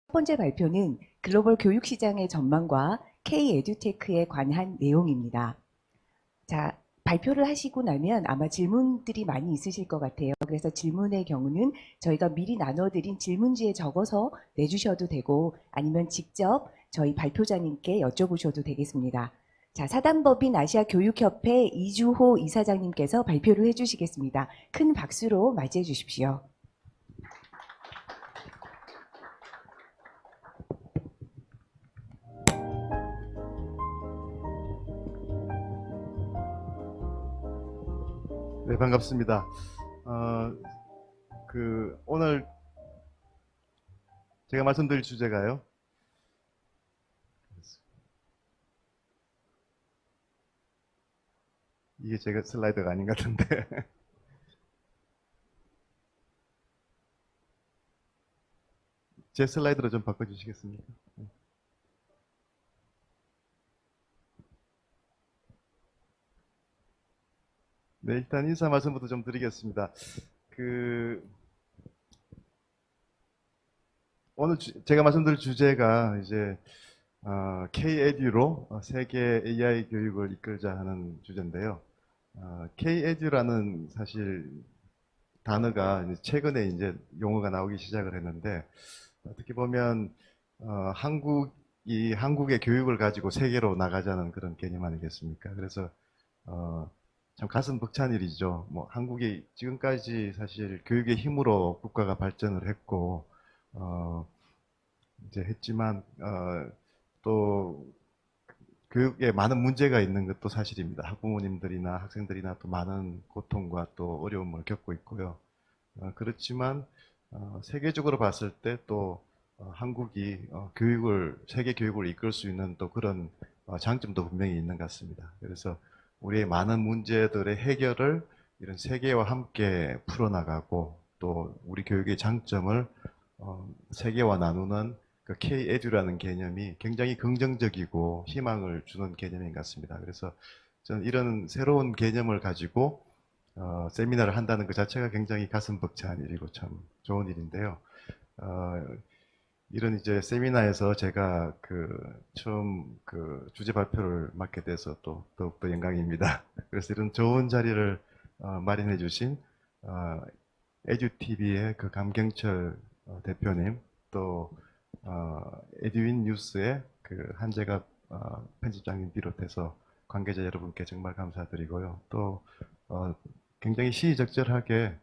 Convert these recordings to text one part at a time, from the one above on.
첫 번째 발표는 글로벌 교육 시장의 전망과 K-에듀테크에 관한 내용입니다. 자, 발표를 하시고 나면 아마 질문들이 많이 있으실 것 같아요. 그래서 질문의 경우는 저희가 미리 나눠드린 질문지에 적어서 내주셔도 되고 아니면 직접 저희 발표자님께 여쭤보셔도 되겠습니다. 자, 사단법인 아시아교육협회 이주호 이사장님께서 발표를 해주시겠습니다. 큰 박수로 맞이해 주십시오. 네, 반갑습니다. 오늘 제가 말씀드릴 주제가요. 이게 제가 슬라이드가 아닌 것 같은데. 제 슬라이드로 좀 바꿔주시겠습니까? 네, 일단 인사 말씀부터 좀 드리겠습니다. 오늘 제가 말씀드릴 주제가 이제 K-에듀로 세계 AI 교육을 이끌자 하는 주제인데요. K-에듀라는 사실 단어가 이제 최근에 이제 용어가 나오기 시작을 했는데 어떻게 보면 한국의 교육을 가지고 세계로 나가자는 그런 개념 아니겠습니까? 그래서 참 가슴 벅찬 일이죠. 뭐 한국이 지금까지 사실 교육의 힘으로 국가가 발전을 했고 이제 했지만 또 교육에 많은 문제가 있는 것도 사실입니다. 학부모님들이나 학생들이나 또 많은 고통과 또 어려움을 겪고 있고요. 그렇지만 세계적으로 봤을 때 또 한국이 세계 교육을 이끌 수 있는 또 그런 장점도 분명히 있는 것 같습니다. 그래서 우리의 많은 문제들의 해결을 이런 세계와 함께 풀어나가고 또 우리 교육의 장점을 세계와 나누는 그 K-에듀라는 개념이 굉장히 긍정적이고 희망을 주는 개념인 것 같습니다. 그래서 저는 이런 새로운 개념을 가지고 세미나를 한다는 그 자체가 굉장히 가슴 벅찬 일이고 참 좋은 일인데요. 어, 이런 이제 세미나에서 제가 처음 주제 발표를 맡게 돼서 또 더욱더 영광입니다. 그래서 이런 좋은 자리를 마련해 주신 에듀TV의 그 감경철 대표님 또 에듀윈 뉴스의 그 한재갑 편집장님 비롯해서 관계자 여러분께 정말 감사드리고요. 또 굉장히 시의적절하게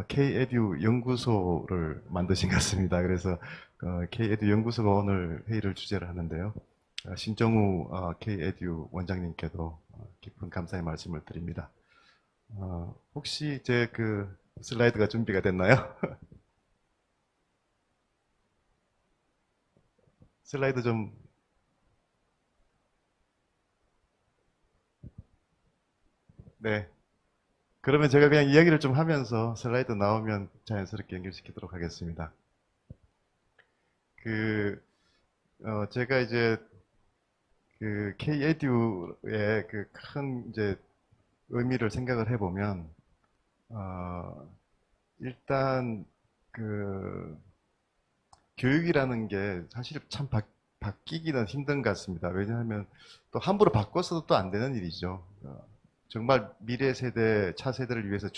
K-에듀 연구소를 만드신 것 같습니다. 그래서 K-에듀 연구소가 오늘 회의를 주재를 하는데요. 신정우 K-에듀 원장님께도 깊은 감사의 말씀을 드립니다. 혹시 제 슬라이드가 준비가 됐나요? 슬라이드 좀. 네. 그러면 제가 그냥 이야기를 좀 하면서 슬라이드 나오면 자연스럽게 연결시키도록 하겠습니다. 제가 이제 K-에듀의 큰 이제 의미를 생각을 해보면, 일단 교육이라는 게 사실 참 바뀌기는 힘든 것 같습니다. 왜냐하면 또 함부로 바꿔서도 또 안 되는 일이죠. 정말 미래 세대, 차세대를 위해서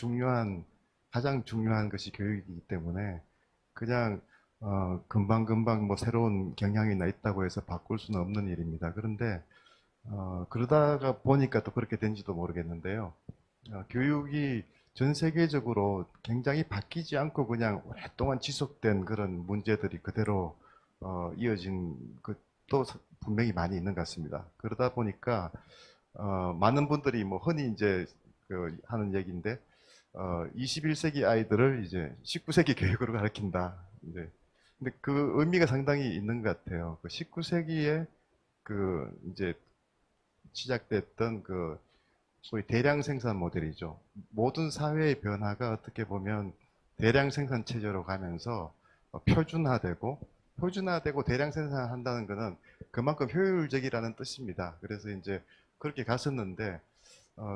가장 중요한 것이 교육이기 때문에 그냥 금방금방 뭐 새로운 경향이나 있다고 해서 바꿀 수는 없는 일입니다. 그런데 그러다가 보니까 또 그렇게 된지도 모르겠는데요. 교육이 전 세계적으로 굉장히 바뀌지 않고 그냥 오랫동안 지속된 그런 문제들이 그대로 이어진 것도 분명히 많이 있는 것 같습니다. 그러다 보니까 많은 분들이 뭐 흔히 이제 하는 얘기인데 21세기 아이들을 이제 19세기 교육으로 가르친다. 근데 그 의미가 상당히 있는 것 같아요. 19세기에 이제 시작됐던 소위 대량 생산 모델이죠. 모든 사회의 변화가 어떻게 보면 대량 생산 체제로 가면서 표준화되고 대량 생산한다는 것은 그만큼 효율적이라는 뜻입니다. 그래서 이제 그렇게 갔었는데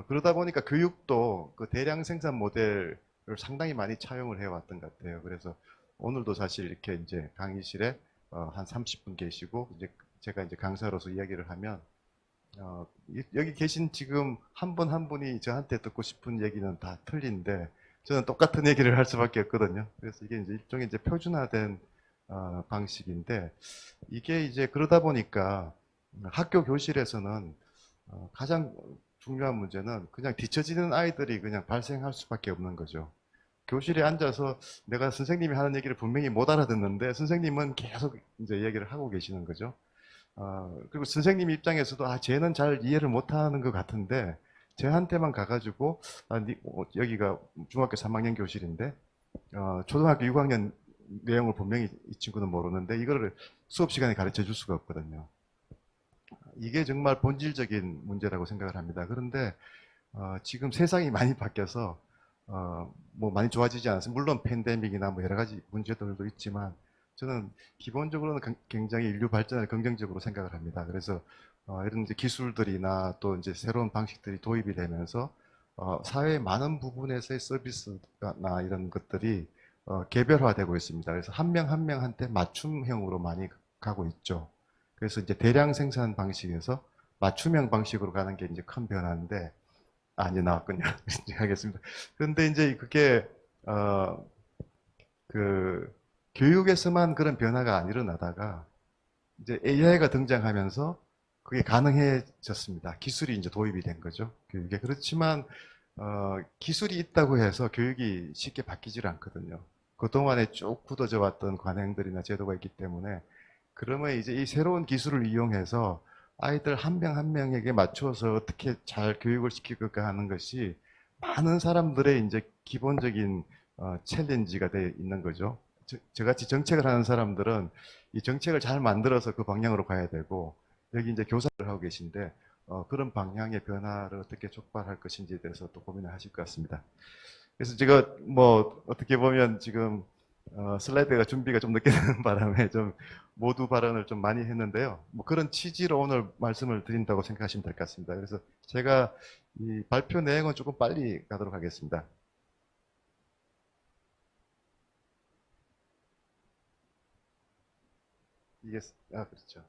그러다 보니까 교육도 그 대량 생산 모델을 상당히 많이 차용을 해왔던 것 같아요. 그래서 오늘도 사실 이렇게 이제 강의실에 한 30분 계시고 이제 제가 이제 강사로서 이야기를 하면 여기 계신 지금 한 분 한 분이 저한테 듣고 싶은 얘기는 다 틀린데 저는 똑같은 얘기를 할 수밖에 없거든요. 그래서 이게 이제 일종의 이제 표준화된 방식인데 이게 이제 그러다 보니까 학교 교실에서는 가장 중요한 문제는 그냥 뒤처지는 아이들이 그냥 발생할 수밖에 없는 거죠. 교실에 앉아서 내가 선생님이 하는 얘기를 분명히 못 알아듣는데 선생님은 계속 이제 얘기를 하고 계시는 거죠. 그리고 선생님 입장에서도 쟤는 잘 이해를 못하는 것 같은데 쟤한테만 가가지고 여기가 중학교 3학년 교실인데 초등학교 6학년 내용을 분명히 이 친구는 모르는데 이거를 수업 시간에 가르쳐 줄 수가 없거든요. 이게 정말 본질적인 문제라고 생각을 합니다. 그런데 지금 세상이 많이 바뀌어서 뭐 많이 좋아지지 않았습니다. 물론 팬데믹이나 뭐 여러 가지 문제들도 있지만 저는 기본적으로는 굉장히 인류 발전을 긍정적으로 생각을 합니다. 그래서 이런 이제 기술들이나 또 이제 새로운 방식들이 도입이 되면서 사회의 많은 부분에서의 서비스나 이런 것들이 개별화되고 있습니다. 그래서 한 명 한 명한테 맞춤형으로 많이 가고 있죠. 그래서 이제 대량 생산 방식에서 맞춤형 방식으로 가는 게 이제 큰 변화인데 이제 나왔군요. 이제 하겠습니다. 그런데 이제 그게 그 교육에서만 그런 변화가 안 일어나다가 이제 AI가 등장하면서 그게 가능해졌습니다. 기술이 이제 도입이 된 거죠. 교육에. 그렇지만 기술이 있다고 해서 교육이 쉽게 바뀌질 않거든요. 그동안에 쭉 굳어져 왔던 관행들이나 제도가 있기 때문에 그러면 이제 이 새로운 기술을 이용해서 아이들 한 명 한 명에게 맞춰서 어떻게 잘 교육을 시킬까 하는 것이 많은 사람들의 이제 기본적인 챌린지가 돼 있는 거죠. 저같이 정책을 하는 사람들은 이 정책을 잘 만들어서 그 방향으로 가야 되고 여기 이제 교사를 하고 계신데 그런 방향의 변화를 어떻게 촉발할 것인지에 대해서 또 고민을 하실 것 같습니다. 그래서 제가 뭐 어떻게 보면 지금 슬라이드가 준비가 좀 늦게 되는 바람에 좀 모두 발언을 좀 많이 했는데요. 뭐 그런 취지로 오늘 말씀을 드린다고 생각하시면 될 것 같습니다. 그래서 제가 이 발표 내용은 조금 빨리 가도록 하겠습니다. 이게 그렇죠.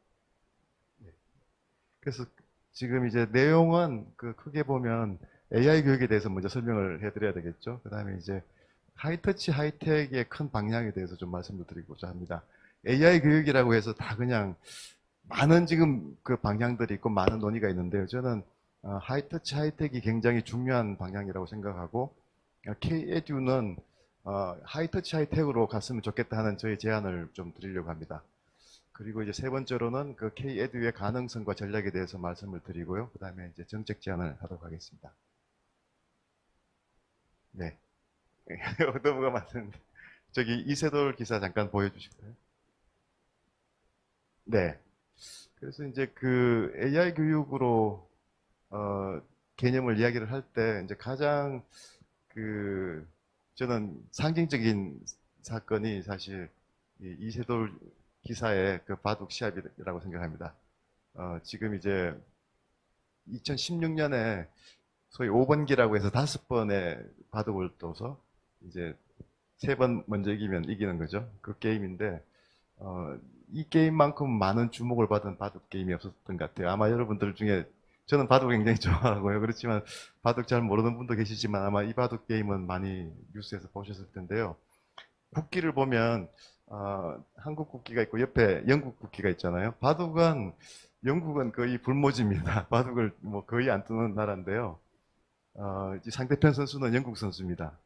네. 그래서 지금 이제 내용은 그 크게 보면 AI 교육에 대해서 먼저 설명을 해드려야 되겠죠. 그 다음에 이제 하이터치 하이텍의 큰 방향에 대해서 좀 말씀을 드리고자 합니다. AI 교육이라고 해서 다 그냥 많은 지금 그 방향들이 있고 많은 논의가 있는데요. 저는 하이터치 하이텍이 굉장히 중요한 방향이라고 생각하고 K-에듀는 하이터치 하이텍으로 갔으면 좋겠다 하는 저의 제안을 좀 드리려고 합니다. 그리고 이제 세 번째로는 그 K-에듀의 가능성과 전략에 대해서 말씀을 드리고요. 그 다음에 이제 정책 제안을 하도록 하겠습니다. 네. 너무가 많은데. 저기 이세돌 기사 잠깐 보여주실까요? 네. 그래서 이제 그 AI 교육으로 개념을 이야기를 할 때 이제 가장 그 저는 상징적인 사건이 사실 이 이세돌 기사의 그 바둑 시합이라고 생각합니다. 지금 이제 2016년에 소위 5번기라고 해서 5번의 바둑을 둬서 이제 3번 먼저 이기면 이기는 거죠. 그 게임인데 이 게임만큼 많은 주목을 받은 바둑 게임이 없었던 것 같아요. 아마 여러분들 중에 저는 바둑 굉장히 좋아하고요. 그렇지만 바둑 잘 모르는 분도 계시지만 아마 이 바둑 게임은 많이 뉴스에서 보셨을 텐데요. 국기를 보면 한국 국기가 있고 옆에 영국 국기가 있잖아요. 바둑은 영국은 거의 불모지입니다. 바둑을 뭐 거의 안 뜨는 나라인데요. 이제 상대편 선수는 영국 선수입니다.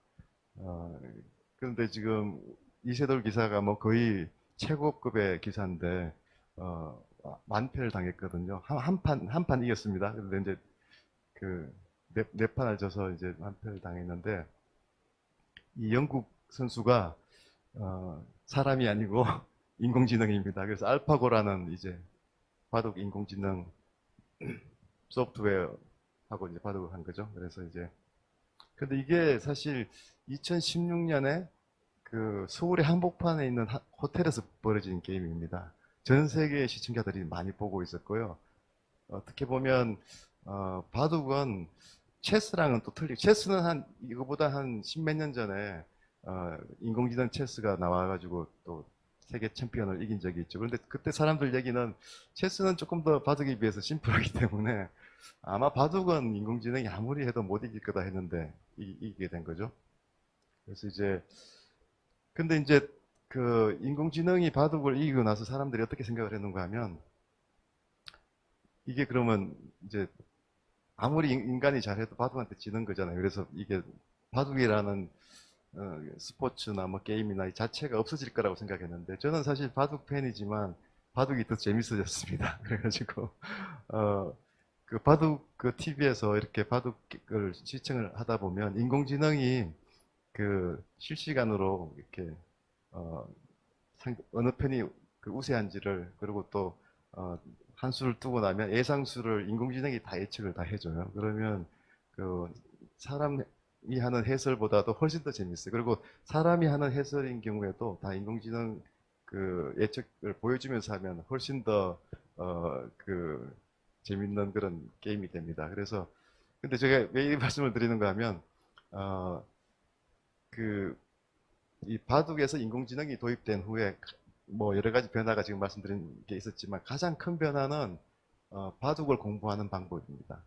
그런데 지금 이세돌 기사가 뭐 거의 최고급의 기사인데 만패를 당했거든요. 한 판 이겼습니다. 그런데 이제 그 네 판을 져서 이제 만패를 당했는데 이 영국 선수가 사람이 아니고 인공지능입니다. 그래서 알파고라는 이제 바둑 인공지능 소프트웨어하고 이제 바둑을 한 거죠. 그래서 이제 근데 이게 사실 2016년에 그 서울의 한복판에 있는 호텔에서 벌어진 게임입니다. 전 세계의 시청자들이 많이 보고 있었고요. 어떻게 보면 바둑은 체스랑은 또 틀리고 체스는 한 이거보다 한 십몇 년 전에 인공지능 체스가 나와가지고 또 세계 챔피언을 이긴 적이 있죠. 그런데 그때 사람들 얘기는 체스는 조금 더 바둑에 비해서 심플하기 때문에 아마 바둑은 인공지능이 아무리 해도 못 이길 거다 했는데 이기게 된 거죠. 그래서 이제 근데 이제 그 인공지능이 바둑을 이기고 나서 사람들이 어떻게 생각을 했는가 하면 이게 그러면 이제 아무리 인간이 잘해도 바둑한테 지는 거잖아요. 그래서 이게 바둑이라는 스포츠나 뭐 게임이나 이 자체가 없어질 거라고 생각했는데 저는 사실 바둑 팬이지만 바둑이 더 재밌어졌습니다. 그래가지고 그 바둑 그 TV에서 이렇게 바둑을 시청을 하다 보면 인공지능이 그 실시간으로 이렇게 어, 어느 편이 그 우세한지를 그리고 또 한 수를 두고 나면 예상수를 인공지능이 다 예측을 다 해줘요. 그러면 그 사람이 하는 해설보다도 훨씬 더 재밌어요. 그리고 사람이 하는 해설인 경우에도 다 인공지능 그 예측을 보여주면서 하면 훨씬 더 그 재밌는 그런 게임이 됩니다. 그래서 근데 제가 왜 이 말씀을 드리는가 하면 그 이 바둑에서 인공지능이 도입된 후에 뭐 여러 가지 변화가 지금 말씀드린 게 있었지만 가장 큰 변화는 바둑을 공부하는 방법입니다.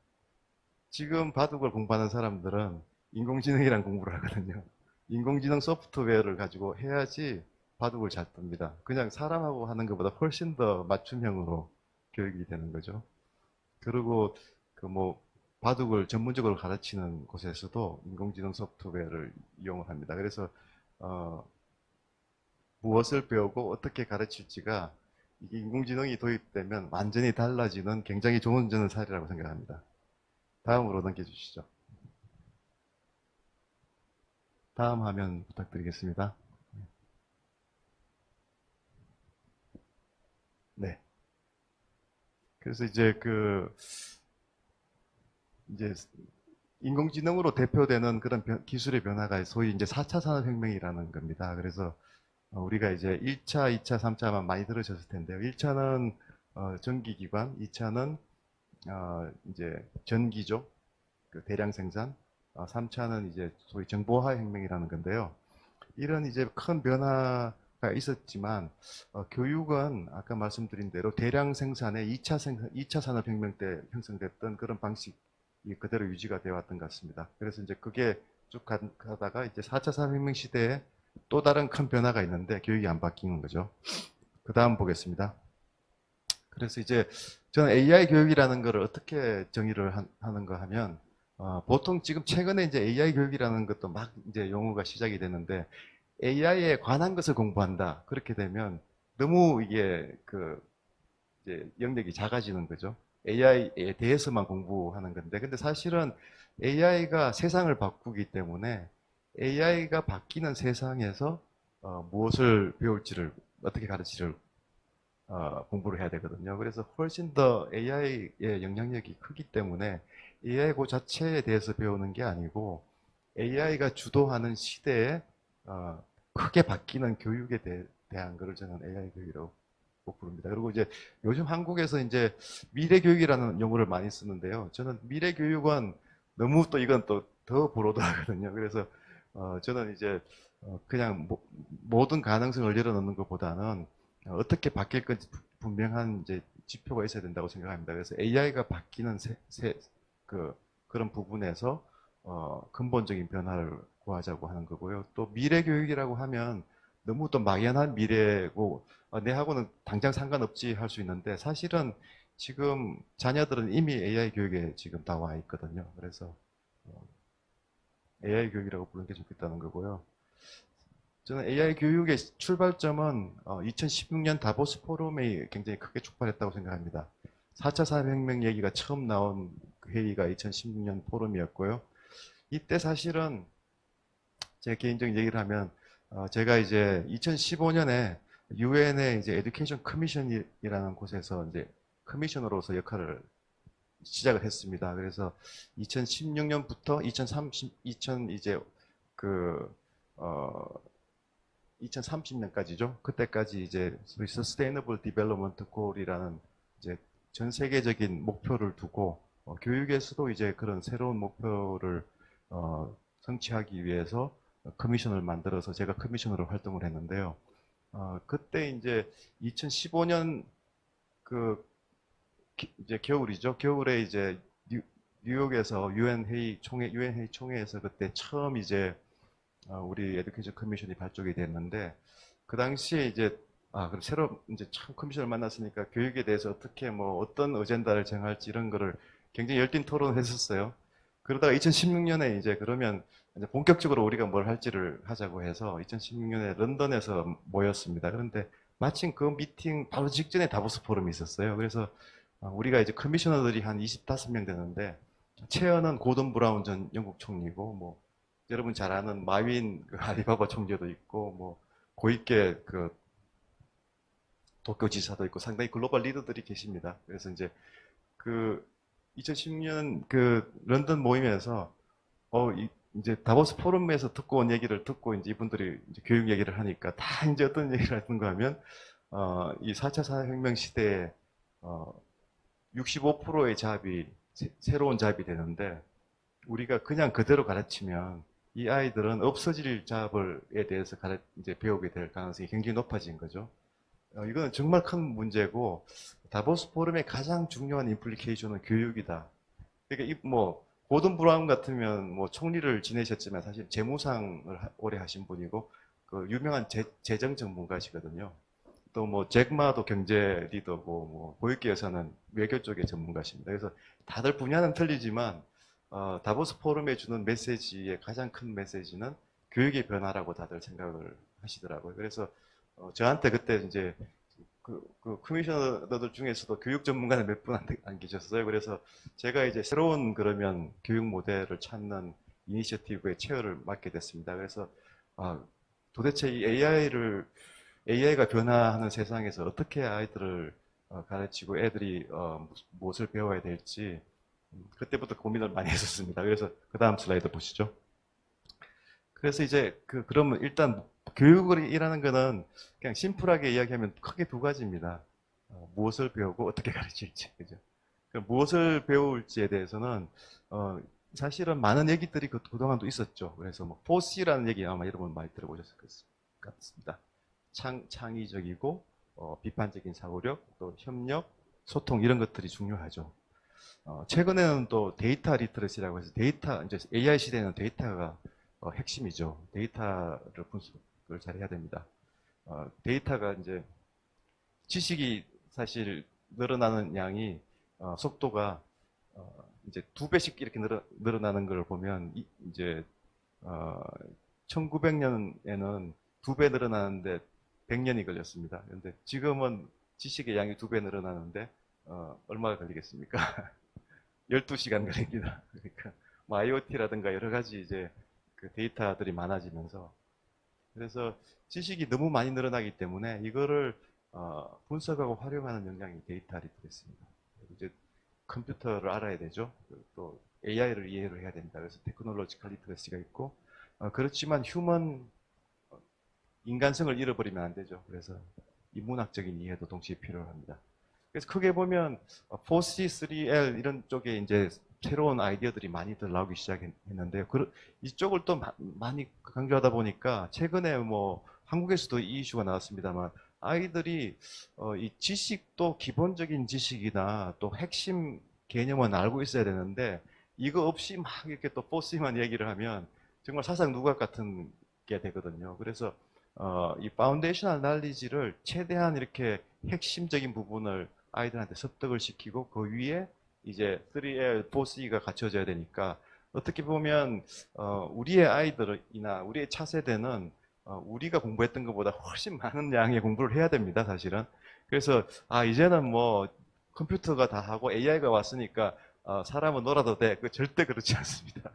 지금 바둑을 공부하는 사람들은 인공지능이랑 공부를 하거든요. 인공지능 소프트웨어를 가지고 해야지 바둑을 잘 둡니다. 그냥 사람하고 하는 것보다 훨씬 더 맞춤형으로 교육이 되는 거죠. 그리고 그 뭐 바둑을 전문적으로 가르치는 곳에서도 인공지능 소프트웨어를 이용을 합니다. 그래서 어, 무엇을 배우고 어떻게 가르칠지가 이게 인공지능이 도입되면 완전히 달라지는 굉장히 좋은 저는 사례라고 생각합니다. 다음으로 넘겨주시죠. 다음 화면 부탁드리겠습니다. 네. 그래서 이제 인공지능으로 대표되는 그런 기술의 변화가 소위 이제 4차 산업혁명이라는 겁니다. 그래서 우리가 이제 1차, 2차, 3차만 많이 들으셨을 텐데요. 1차는 전기기관, 2차는 이제 전기죠. 그 대량 생산. 3차는 이제 소위 정보화 혁명이라는 건데요. 이런 이제 큰 변화가 있었지만 교육은 아까 말씀드린 대로 대량 생산의 2차 생산, 2차 산업혁명 때 형성됐던 그런 방식이 그대로 유지가 되어 왔던 것 같습니다. 그래서 이제 그게 쭉 가다가 이제 4차 산업혁명 시대에 또 다른 큰 변화가 있는데 교육이 안 바뀌는 거죠. 그 다음 보겠습니다. 그래서 이제 저는 AI 교육이라는 것을 어떻게 정의를 하는가 하면 보통 지금 최근에 이제 AI 교육이라는 것도 막 이제 용어가 시작이 되는데 AI에 관한 것을 공부한다. 그렇게 되면 너무 이게 그 이제 영역이 작아지는 거죠. AI에 대해서만 공부하는 건데 근데 사실은 AI가 세상을 바꾸기 때문에 AI가 바뀌는 세상에서 무엇을 배울지를 어떻게 가르치를 공부를 해야 되거든요. 그래서 훨씬 더 AI의 영향력이 크기 때문에 AI 그 자체에 대해서 배우는 게 아니고 AI가 주도하는 시대에 크게 바뀌는 교육에 대한 것을 저는 AI 교육이라고 부릅니다. 그리고 이제 요즘 한국에서 이제 미래 교육이라는 용어를 많이 쓰는데요. 저는 미래 교육은 너무 또 이건 또 더 보로도하거든요. 그래서 저는 이제 그냥 모든 가능성을 열어놓는 것보다는 어떻게 바뀔 건지 분명한 이제 지표가 있어야 된다고 생각합니다. 그래서 AI가 바뀌는 그런 부분에서 근본적인 변화를 구하자고 하는 거고요. 또 미래 교육이라고 하면 너무 또 막연한 미래고 내하고는 당장 상관없지 할 수 있는데 사실은 지금 자녀들은 이미 AI 교육에 지금 다 와 있거든요. 그래서 AI 교육이라고 부르는 게 좋겠다는 거고요. 저는 AI 교육의 출발점은 2016년 다보스 포럼이 굉장히 크게 출발했다고 생각합니다. 4차 산업혁명 얘기가 처음 나온 회의가 2016년 포럼이었고요. 이때 사실은 제 개인적인 얘기를 하면 제가 이제 2015년에 유엔의 이제 에듀케이션 커미션이라는 곳에서 이제 커미셔너로서 역할을 시작을 했습니다. 그래서 2016년부터 2030, 이제 그, 2030년까지죠. 그때까지 이제 소위 Sustainable Development Goal이라는 이제 전 세계적인 목표를 두고 교육에서도 이제 그런 새로운 목표를 성취하기 위해서 커미션을 만들어서 제가 커미셔너로 활동을 했는데요. 그때 이제 2015년 이제 겨울이죠. 겨울에 이제 뉴욕에서 유엔 회의 총회에서 그때 처음 이제 우리 에듀케이션 커미션이 발족이 됐는데 그 당시에 이제 그럼 새로 이제 처음 커미션을 만났으니까 교육에 대해서 어떻게 뭐 어떤 어젠다를 정할지 이런 거를 굉장히 열띤 토론을 했었어요. 그러다가 2016년에 이제 그러면 이제 본격적으로 우리가 뭘 할지를 하자고 해서 2016년에 런던에서 모였습니다. 그런데 마침 그 미팅 바로 직전에 다보스 포럼이 있었어요. 그래서 우리가 이제 커미셔너들이 한 25명 되는데 체어는 고든 브라운 전 영국 총리고 뭐 여러분 잘 아는 마윈 그 알리바바 총재도 있고 뭐 고위계 그 도쿄지사도 있고 상당히 글로벌 리더들이 계십니다. 그래서 이제 그 2010년 그 런던 모임에서 이제 다보스 포럼에서 듣고 온 얘기를 듣고 이제 이분들이 이제 교육 얘기를 하니까 다 이제 어떤 얘기를 하는가 하면 이 4차 산업혁명 시대에 65%의 잡이 새로운 잡이 되는데 우리가 그냥 그대로 가르치면 이 아이들은 없어질 잡에 대해서 이제 배우게 될 가능성이 굉장히 높아진 거죠. 이거는 정말 큰 문제고 다보스 포럼의 가장 중요한 임플리케이션은 교육이다. 그러니까 뭐 고든 브라운 같으면 뭐 총리를 지내셨지만 사실 재무상을 오래 하신 분이고 그 유명한 재정 전문가시거든요. 또 뭐 잭마도 경제 리더고 뭐 보육계에서는 외교 쪽의 전문가십니다. 그래서 다들 분야는 틀리지만 다보스 포럼에 주는 메시지의 가장 큰 메시지는 교육의 변화라고 다들 생각을 하시더라고요. 그래서 저한테 그때 이제 그 커미셔너들 중에서도 교육 전문가는 몇 분 안 계셨어요. 그래서 제가 이제 새로운 그러면 교육 모델을 찾는 이니셔티브의 체어를 맡게 됐습니다. 그래서 도대체 이 AI가 변화하는 세상에서 어떻게 아이들을 가르치고 애들이 무엇을 배워야 될지 그때부터 고민을 많이 했었습니다. 그래서 그 다음 슬라이드 보시죠. 그래서 이제 그러면 일단 교육을 이라는 거는 그냥 심플하게 이야기하면 크게 두 가지입니다. 무엇을 배우고 어떻게 가르칠지, 그죠? 무엇을 배울지에 대해서는 사실은 많은 얘기들이 그동안도 있었죠. 그래서 뭐 4C라는 얘기 아마 여러분 많이 들어보셨을 것 같습니다. 창의적이고 비판적인 사고력, 또 협력, 소통 이런 것들이 중요하죠. 최근에는 또 데이터 리터러시라고 해서 이제 AI 시대에는 데이터가 핵심이죠. 데이터를 분석을 잘 해야 됩니다. 데이터가 이제 지식이 사실 늘어나는 양이 속도가 이제 2배씩 이렇게 늘어나는 걸 보면 이제 1900년에는 2배 늘어나는데 100년이 걸렸습니다. 그런데 지금은 지식의 양이 2배 늘어나는데 얼마가 걸리겠습니까? 12시간 걸립니다. 그러니까 뭐 IoT라든가 여러 가지 이제 그 데이터들이 많아지면서 그래서 지식이 너무 많이 늘어나기 때문에 이거를 분석하고 활용하는 역량이 데이터 리터러시입니다. 이제 컴퓨터를 알아야 되죠. 또 AI를 이해를 해야 됩니다. 그래서 테크놀로지컬 리터러시가 있고 그렇지만 인간성을 잃어버리면 안 되죠. 그래서 인문학적인 이해도 동시에 필요합니다. 그래서 크게 보면 4C, 3L 이런 쪽에 이제 새로운 아이디어들이 많이들 나오기 시작했는데요. 이쪽을 또 많이 강조하다 보니까 최근에 뭐 한국에서도 이 이슈가 나왔습니다만 아이들이 이 지식도 기본적인 지식이나 또 핵심 개념은 알고 있어야 되는데 이거 없이 막 이렇게 또 4C만 얘기를 하면 정말 사상 누각 같은 게 되거든요. 그래서 이 파운데이셔널 날리지를 최대한 이렇게 핵심적인 부분을 아이들한테 습득을 시키고 그 위에 이제 3L, 4C가 갖춰져야 되니까 어떻게 보면 우리의 아이들이나 우리의 차세대는 우리가 공부했던 것보다 훨씬 많은 양의 공부를 해야 됩니다, 사실은. 그래서 이제는 뭐 컴퓨터가 다 하고 AI가 왔으니까 사람은 놀아도 돼. 절대 그렇지 않습니다.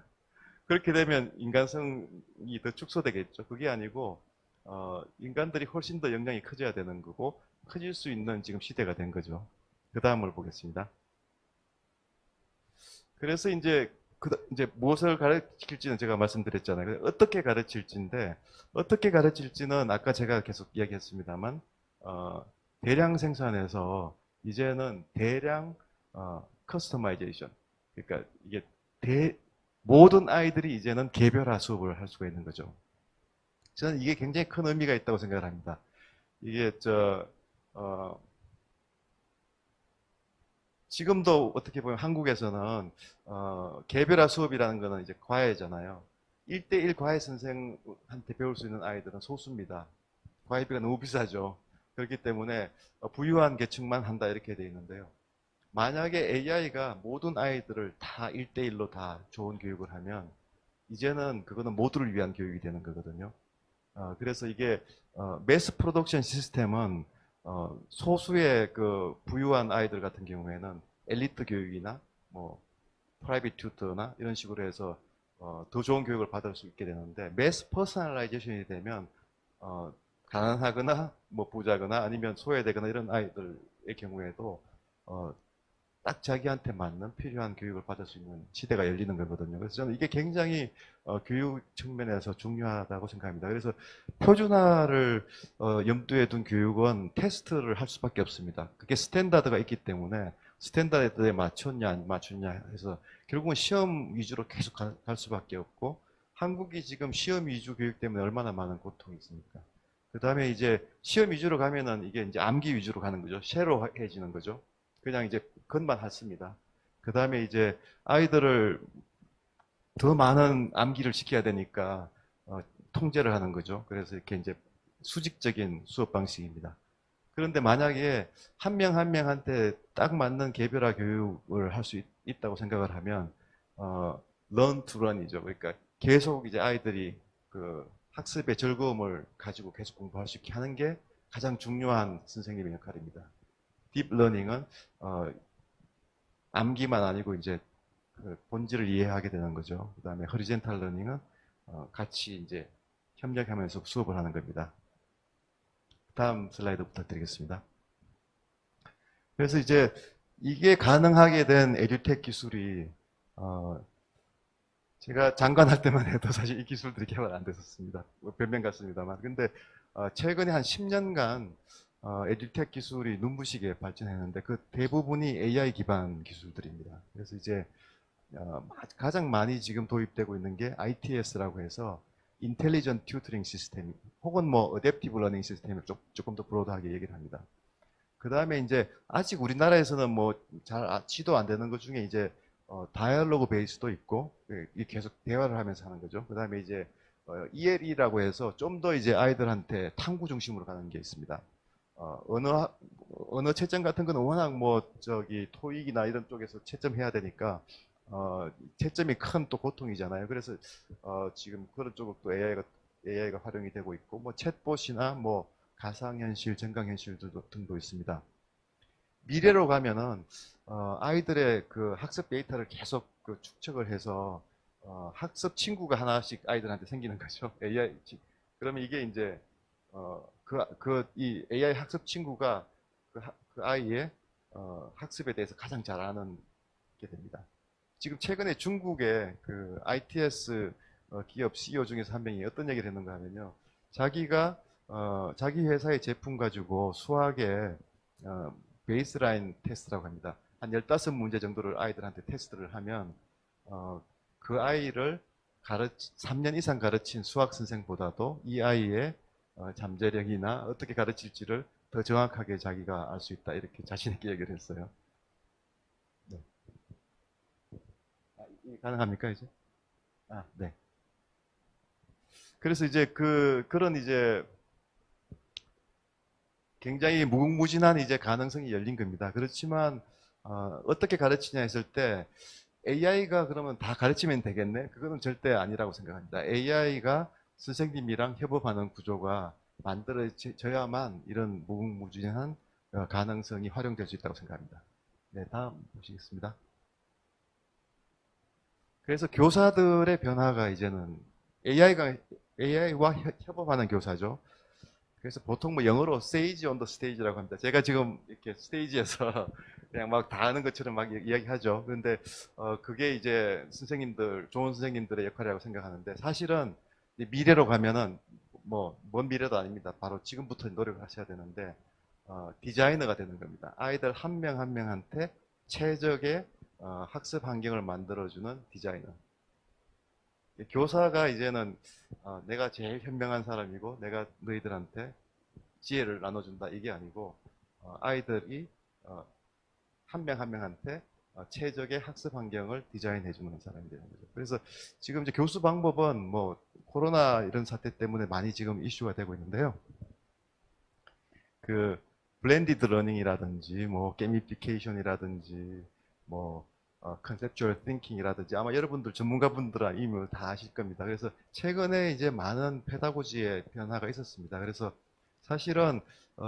그렇게 되면 인간성이 더 축소되겠죠. 그게 아니고 인간들이 훨씬 더 역량이 커져야 되는 거고 커질 수 있는 지금 시대가 된 거죠. 그 다음을 보겠습니다. 그래서 이제 무엇을 가르칠지는 제가 말씀드렸잖아요. 어떻게 가르칠지인데 어떻게 가르칠지는 아까 제가 계속 이야기했습니다만 대량 생산해서 이제는 대량 커스터마이제이션 그러니까 이게 모든 아이들이 이제는 개별화 수업을 할 수가 있는 거죠. 저는 이게 굉장히 큰 의미가 있다고 생각을 합니다. 이게 어, 지금도 어떻게 보면 한국에서는 개별화 수업이라는 거는 이제 과외잖아요. 1대1 과외 선생한테 배울 수 있는 아이들은 소수입니다. 과외비가 너무 비싸죠. 그렇기 때문에 부유한 계층만 한다 이렇게 돼 있는데요. 만약에 AI가 모든 아이들을 다 1대1로 다 좋은 교육을 하면 이제는 그거는 모두를 위한 교육이 되는 거거든요. 그래서 이게 매스 프로덕션 시스템은 소수의 그 부유한 아이들 같은 경우에는 엘리트 교육이나 뭐 프라이빗 튜터나 이런 식으로 해서 더 좋은 교육을 받을 수 있게 되는데 매스 퍼스널라이제이션이 되면 어, 가난하거나 뭐 부자거나 아니면 소외되거나 이런 아이들의 경우에도 어, 딱 자기한테 맞는 필요한 교육을 받을 수 있는 시대가 열리는 거거든요. 그래서 저는 이게 굉장히 교육 측면에서 중요하다고 생각합니다. 그래서 표준화를 염두에 둔 교육은 테스트를 할 수밖에 없습니다. 그게 스탠다드가 있기 때문에 스탠다드에 맞췄냐 안 맞췄냐 해서 결국은 시험 위주로 계속 갈 수밖에 없고 한국이 지금 시험 위주 교육 때문에 얼마나 많은 고통이 있습니까? 그 다음에 이제 시험 위주로 가면은 이게 이제 암기 위주로 가는 거죠. 쉐로해지는 거죠. 그냥 이제 그것만 했습니다. 그 다음에 이제 아이들을 더 많은 암기를 시켜야 되니까 통제를 하는 거죠. 그래서 이렇게 이제 수직적인 수업 방식입니다. 그런데 만약에 한 명 한 명한테 딱 맞는 개별화 교육을 할 수 있다고 생각을 하면 learn to run이죠. 그러니까 계속 이제 아이들이 그 학습의 즐거움을 가지고 계속 공부할 수 있게 하는 게 가장 중요한 선생님의 역할입니다. 딥 러닝은 암기만 아니고 이제 그 본질을 이해하게 되는 거죠. 그 다음에 허리젠탈 러닝은 같이 이제 협력하면서 수업을 하는 겁니다. 다음 슬라이드 부탁드리겠습니다. 그래서 이제 이게 가능하게 된 에듀텍 기술이 제가 장관할 때만 해도 사실 이 기술들이 개발 안 됐었습니다. 뭐 변명 같습니다만. 근데 최근에 한 10년간 에듀텍 기술이 눈부시게 발전했는데 그 대부분이 AI 기반 기술들입니다. 그래서 이제 가장 많이 지금 도입되고 있는 게 ITS라고 해서 인텔리전트 튜터링 시스템 혹은 뭐 어댑티브 러닝 시스템을 조금 더 브로드하게 얘기를 합니다. 그 다음에 이제 아직 우리나라에서는 뭐 잘 시도 안 되는 것 중에 이제 다이얼로그 베이스도 있고 계속 대화를 하면서 하는 거죠. 그 다음에 이제 ELE라고 해서 좀 더 이제 아이들한테 탐구 중심으로 가는 게 있습니다. 언어 채점 같은 거는 워낙 뭐 저기 토익이나 이런 쪽에서 채점해야 되니까 채점이 큰 또 고통이잖아요. 그래서 지금 그런 쪽으로 또 AI가 활용이 되고 있고 뭐 챗봇이나 뭐 가상현실, 증강현실 등도 있습니다. 미래로 가면은 아이들의 그 학습 데이터를 계속 그 축적을 해서 학습 친구가 하나씩 아이들한테 생기는 거죠. AI 그러면 이게 이제 이 AI 학습 친구가 그 아이의 학습에 대해서 가장 잘 아는 게 됩니다. 지금 최근에 중국의 그 ITS 기업 CEO 중에서 한 명이 어떤 얘기를 했는가 하면요. 자기가 자기 회사의 제품 가지고 수학의 베이스라인 테스트라고 합니다. 한 15문제 정도를 아이들한테 테스트를 하면 그 아이를 3년 이상 가르친 수학 선생보다도 이 아이의 잠재력이나 어떻게 가르칠지를 더 정확하게 자기가 알 수 있다. 이렇게 자신있게 얘기를 했어요. 네. 가능합니까, 이제? 네. 그래서 이제 그런 이제 굉장히 무궁무진한 이제 가능성이 열린 겁니다. 그렇지만 어떻게 가르치냐 했을 때 AI가 그러면 다 가르치면 되겠네? 그거는 절대 아니라고 생각합니다. AI가 선생님이랑 협업하는 구조가 만들어져야만 이런 무궁무진한 가능성이 활용될 수 있다고 생각합니다. 네, 다음 보시겠습니다. 그래서 교사들의 변화가 이제는 AI와 협업하는 교사죠. 그래서 보통 뭐 영어로 sage on the stage라고 합니다. 제가 지금 이렇게 스테이지에서 그냥 막 다 아는 것처럼 막 이야기하죠. 그런데 그게 이제 좋은 선생님들의 역할이라고 생각하는데 사실은 미래로 가면은 뭐 먼 미래도 아닙니다. 바로 지금부터 노력을 하셔야 되는데 디자이너가 되는 겁니다. 아이들 한 명 한 명한테 최적의 학습 환경을 만들어주는 디자이너. 교사가 이제는 내가 제일 현명한 사람이고 내가 너희들한테 지혜를 나눠준다 이게 아니고 아이들이 한 명 한 명한테 최적의 학습 환경을 디자인해 주는 사람이 되는 거죠. 그래서 지금 이제 교수 방법은 뭐 코로나 이런 사태 때문에 많이 지금 이슈가 되고 있는데요. 그 블렌디드 러닝이라든지 뭐 게미피케이션이라든지 뭐 컨셉추얼 띵킹이라든지 아마 여러분들 전문가분들은 이미 다 아실 겁니다. 그래서 최근에 이제 많은 페다고지의 변화가 있었습니다. 그래서 사실은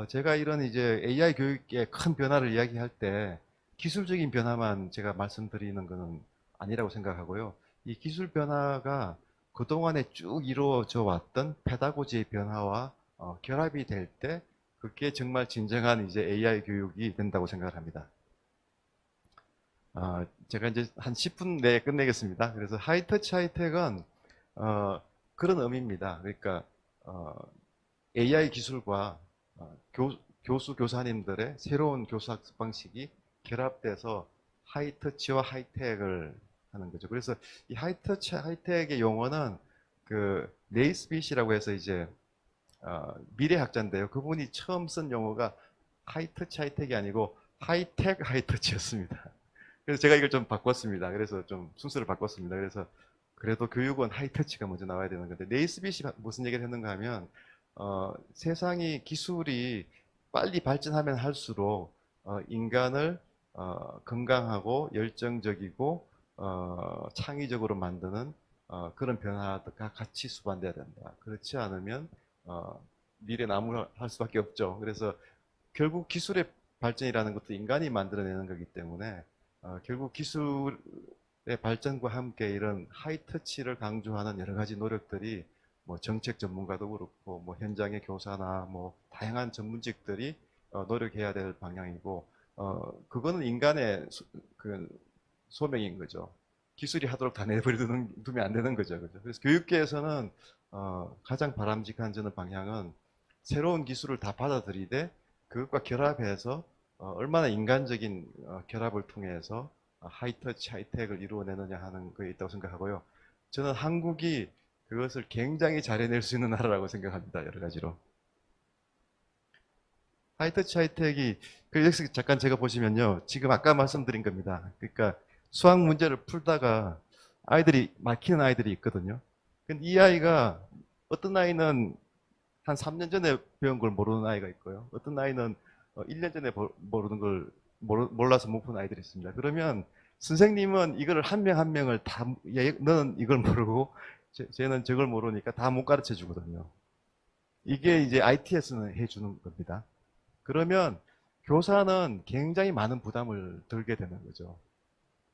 제가 이런 이제 AI 교육의 큰 변화를 이야기할 때 기술적인 변화만 제가 말씀드리는 것은 아니라고 생각하고요. 이 기술 변화가 그동안에 쭉 이루어져 왔던 페다고지의 변화와 결합이 될 때 그게 정말 진정한 이제 AI 교육이 된다고 생각을 합니다. 제가 이제 한 10분 내에 끝내겠습니다. 그래서 하이터치 하이텍은 그런 의미입니다. 그러니까 AI 기술과 교수 교사님들의 새로운 교수 학습 방식이 결합돼서 하이터치와 하이텍을 하는 거죠. 그래서 이 하이터치 하이텍의 용어는 그 네이스빗이라고 해서 이제 미래학자인데요. 그분이 처음 쓴 용어가 하이터치 하이텍이 아니고 하이텍 하이터치였습니다. 그래서 제가 이걸 좀 바꿨습니다. 그래서 좀 순서를 바꿨습니다. 그래서 그래도 교육은 하이터치가 먼저 나와야 되는 건데 네이스빗이 무슨 얘기를 했는가 하면 세상이 기술이 빨리 발전하면 할수록 인간을 건강하고 열정적이고 창의적으로 만드는 그런 변화가 같이 수반돼야 된다. 그렇지 않으면 미래 나무할 수밖에 없죠. 그래서 결국 기술의 발전이라는 것도 인간이 만들어내는 거기 때문에 결국 기술의 발전과 함께 이런 하이터치를 강조하는 여러 가지 노력들이 뭐 정책 전문가도 그렇고 뭐 현장의 교사나 뭐 다양한 전문직들이 노력해야 될 방향이고 그거는 인간의 그 소명인 거죠. 기술이 하도록 다 내버려 두면 안 되는 거죠. 그죠? 그래서 교육계에서는 가장 바람직한 저는 방향은 새로운 기술을 다 받아들이되 그것과 결합해서 얼마나 인간적인 결합을 통해서 하이터치, 하이텍을 이루어내느냐 하는 거에 있다고 생각하고요. 저는 한국이 그것을 굉장히 잘 해낼 수 있는 나라라고 생각합니다. 여러 가지로. 하이터치, 하이텍이, 여기서 잠깐 제가 보시면요. 지금 아까 말씀드린 겁니다. 그러니까 수학 문제를 풀다가 아이들이, 막히는 아이들이 있거든요. 근데 이 아이가, 어떤 아이는 한 3년 전에 배운 걸 모르는 아이가 있고요. 어떤 아이는 1년 전에 모르는 걸 몰라서 못 푼 아이들이 있습니다. 그러면 선생님은 이걸 한 명 한 명을 다, 너는 이걸 모르고, 쟤는 저걸 모르니까 다 못 가르쳐 주거든요. 이게 이제 IT에서는 해주는 겁니다. 그러면 교사는 굉장히 많은 부담을 들게 되는 거죠.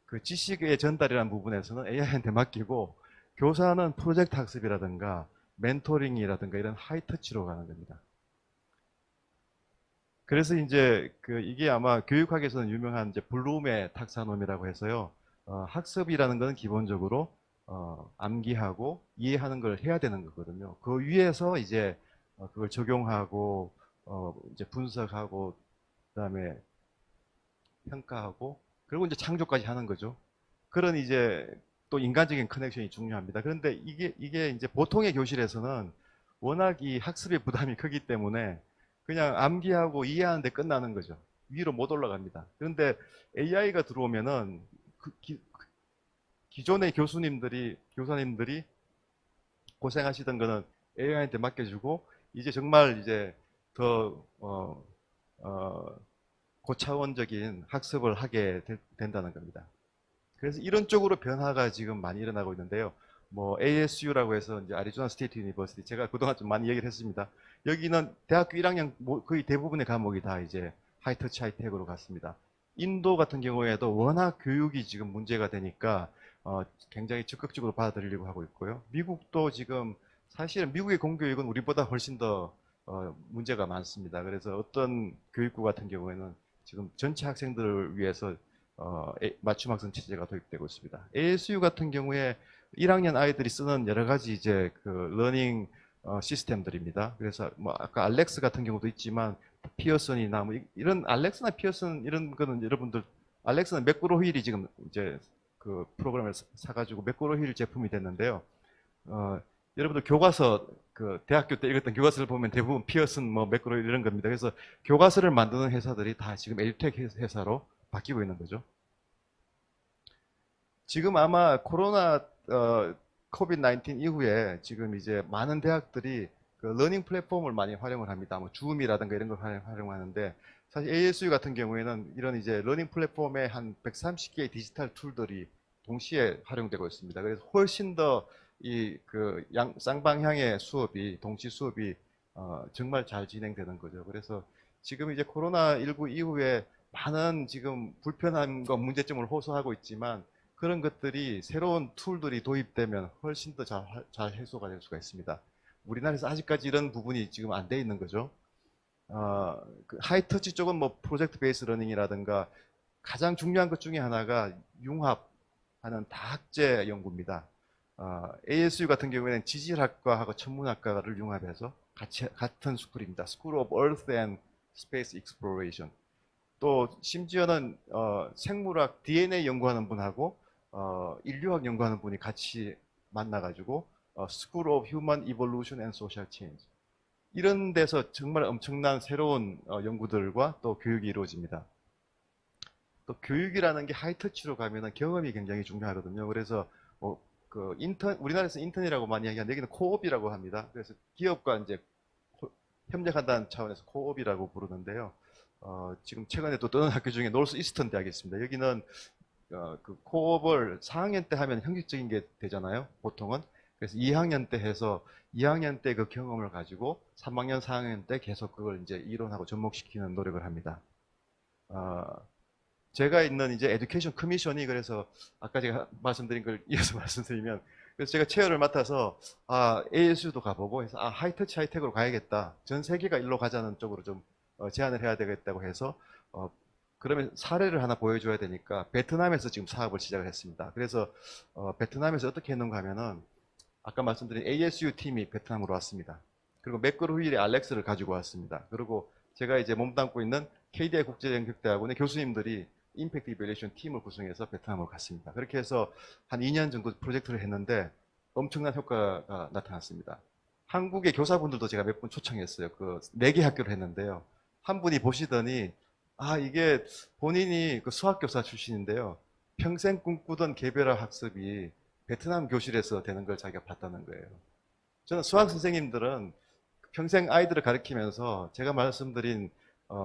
그 지식의 전달이라는 부분에서는 AI한테 맡기고, 교사는 프로젝트 학습이라든가, 멘토링이라든가 이런 하이터치로 가는 겁니다. 그래서 이제 이게 아마 교육학에서는 유명한 이제 블룸의 탁사놈이라고 해서요. 학습이라는 것은 기본적으로 암기하고 이해하는 걸 해야 되는 거거든요. 그 위에서 이제 그걸 적용하고 이제 분석하고 그다음에 평가하고 그리고 이제 창조까지 하는 거죠. 그런 이제 또 인간적인 커넥션이 중요합니다. 그런데 이게 이제 보통의 교실에서는 워낙 이 학습의 부담이 크기 때문에 그냥 암기하고 이해하는데 끝나는 거죠. 위로 못 올라갑니다. 그런데 AI가 들어오면은 기존의 교사님들이 고생하시던 거는 AI한테 맡겨주고 이제 정말 이제 더 고차원적인 학습을 하게 된다는 겁니다. 그래서 이런 쪽으로 변화가 지금 많이 일어나고 있는데요. 뭐 ASU라고 해서 이제 아리조나 스테이트 유니버시티 제가 그동안 좀 많이 얘기를 했습니다. 여기는 대학교 1학년 거의 대부분의 과목이 다 이제 하이터치 하이텍으로 갔습니다. 인도 같은 경우에도 워낙 교육이 지금 문제가 되니까 굉장히 적극적으로 받아들이려고 하고 있고요. 미국도 지금 사실은 미국의 공교육은 우리보다 훨씬 더 문제가 많습니다. 그래서 어떤 교육부 같은 경우에는 지금 전체 학생들을 위해서 맞춤 학습 체제가 도입되고 있습니다. ASU 같은 경우에 1학년 아이들이 쓰는 여러 가지 이제 그 러닝 시스템들입니다. 그래서 뭐 아까 알렉스 같은 경우도 있지만 피어슨이나 뭐 이런 알렉스나 피어슨 이런 거는 여러분들 알렉스는 매크로 휠이 지금 이제 그 프로그램을 사가지고 매크로 휠 제품이 됐는데요. 여러분들 교과서 그 대학교 때 읽었던 교과서를 보면 대부분 피어슨 뭐 매크로 이런 겁니다. 그래서 교과서를 만드는 회사들이 다 지금 에듀텍 회사로 바뀌고 있는 거죠. 지금 아마 코로나 코비드 19 이후에 지금 이제 많은 대학들이 그 러닝 플랫폼을 많이 활용을 합니다. 뭐 줌이라든가 이런 걸 활용하는데 사실 ASU 같은 경우에는 이런 이제 러닝 플랫폼에 한 130개의 디지털 툴들이 동시에 활용되고 있습니다. 그래서 훨씬 더 이 그 쌍방향의 수업이 동시 수업이 정말 잘 진행되는 거죠. 그래서 지금 이제 코로나19 이후에 많은 지금 불편함과 문제점을 호소하고 있지만 그런 것들이 새로운 툴들이 도입되면 훨씬 더 잘 해소가 될 수가 있습니다. 우리나라에서 아직까지 이런 부분이 지금 안 돼 있는 거죠. 그 하이터치 쪽은 뭐 프로젝트 베이스 러닝이라든가 가장 중요한 것 중에 하나가 융합하는 다학제 연구입니다. ASU 같은 경우에는 지질학과하고 천문학과를 융합해서 같은 스쿨입니다. School of Earth and Space Exploration. 또 심지어는 생물학 DNA 연구하는 분하고 인류학 연구하는 분이 같이 만나가지고 School of Human Evolution and Social Change 이런 데서 정말 엄청난 새로운 연구들과 또 교육이 이루어집니다. 또 교육이라는 게 하이터치로 가면은 경험이 굉장히 중요하거든요. 그래서 그 우리나라에서 인턴이라고 많이 이야기하는데 여기는 코옵이라고 합니다. 그래서 기업과 이제 협력한다는 차원에서 코옵이라고 부르는데요. 지금 최근에 또 뜨는 학교 중에 노스 이스턴 대학이 있습니다. 여기는 그 코옵을 4학년 때 하면 형식적인 게 되잖아요. 보통은. 그래서 2학년 때 해서 2학년 때 그 경험을 가지고 3학년, 4학년 때 계속 그걸 이제 이론하고 접목시키는 노력을 합니다. 제가 있는 이제 에듀케이션 커미션이 그래서 아까 제가 말씀드린 걸 이어서 말씀드리면 그래서 제가 체어를 맡아서 ASU도 가보고 해서 하이터치 하이텍으로 가야겠다. 전 세계가 일로 가자는 쪽으로 좀 제안을 해야 되겠다고 해서 그러면 사례를 하나 보여줘야 되니까 베트남에서 지금 사업을 시작을 했습니다. 그래서 베트남에서 어떻게 했는가 하면은 아까 말씀드린 ASU 팀이 베트남으로 왔습니다. 그리고 매크로휠의 알렉스를 가지고 왔습니다. 그리고 제가 이제 몸담고 있는 KDI 국제연극대학원의 교수님들이 임팩트 이밸리에이션 팀을 구성해서 베트남으로 갔습니다. 그렇게 해서 한 2년 정도 프로젝트를 했는데 엄청난 효과가 나타났습니다. 한국의 교사분들도 제가 몇 분 초청했어요. 그 4개 학교를 했는데요. 한 분이 보시더니 이게 본인이 그 수학교사 출신인데요. 평생 꿈꾸던 개별화 학습이 베트남 교실에서 되는 걸 자기가 봤다는 거예요. 저는 수학 선생님들은 평생 아이들을 가르치면서 제가 말씀드린